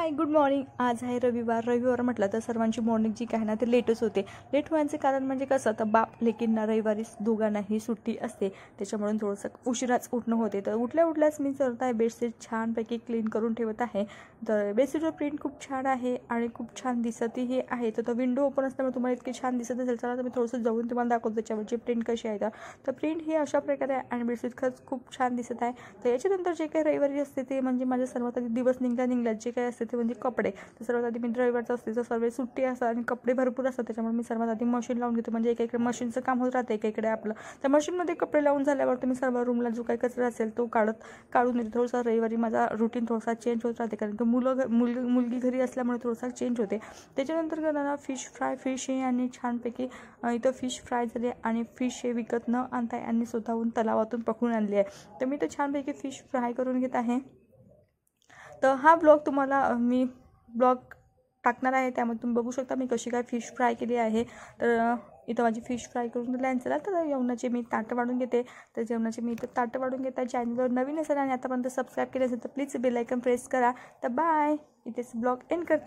Hi good morning. आज आहे रविवार म्हटलं तर सर्वांची मॉर्निंग जी काय ना ते लेटच होते. लेट व्हायचं कारण म्हणजे कसं तर बाप लेकींना रविवारी दोघांनाही सुट्टी असते, त्याच्यामुळे थोडंसं उशिराच उठणं होते. तर उठल्याच मी करत आहे बेडशीट छानपैकी क्लीन करून ठेवत आहे. तर बेडशीटवर प्रिंट खूप छान आहे आणि खूप छान दिसतही आहे. तर विंडो ओपन असल्यामुळे तुम्हाला इतकी छान दिसत असेल. चला तर मी थोडंसं जाऊन तुम्हाला दाखवतो त्याच्यावरची प्रिंट कशी आहे. तर प्रिंट ही अशा प्रकारे आहे आणि बेडशीट खरंच खूप छान दिसत आहे. तर याच्यानंतर जे काही रविवारी असते ते म्हणजे माझ्या सर्वात आधी दिवस निघल्यात जे काही असते ते म्हणजे कपडे. तर सर्वात आधी मी रविवारचं असते तर सर्व सुट्टी असतात आणि कपडे भरपूर असतात, त्याच्यामुळे मी सर्वात आधी मशीन लावून घेतो. म्हणजे एकीकडे मशीनचं काम होत राहतं, एकीकडे आपलं त्या मशीनमध्ये कपडे लावून झाल्यावर तुम्ही सर्व रूमला जो काही कचरा असेल तो काढून येतो. थोडासा रविवारी माझा रुटीन थोडासा चेंज होत राहते, कारण की मुलगी घरी असल्यामुळे थोडासा चेंज होते. त्याच्यानंतर करताना फिश हे आणि छानपैकी इथं फिश फ्राय झाले आणि फिश हे विकत न आणता यांनी स्वतःहून तलावातून पकडून आणले आहे. तर मी तर छानपैकी फिश फ्राय करून घेत आहे. तर हा ब्लॉग तुम्हाला मी ब्लॉग टाकणार आहे, त्यामध्ये तुम्ही बघू शकता मी कशी काय फिश फ्राय केली आहे. तर इथं माझी फिश फ्राय करून दिली. चला तर जेवणाचे मी ताटं वाढून घेते. तर जेवणाचे मी इथं ताटं वाढून घेते. चॅनलवर नवीन असेल आणि आतापर्यंत सबस्क्राईब केले असेल तर प्लीज बेल आयकॉन प्रेस करा. तर बाय, इथेच ब्लॉग एंड करते.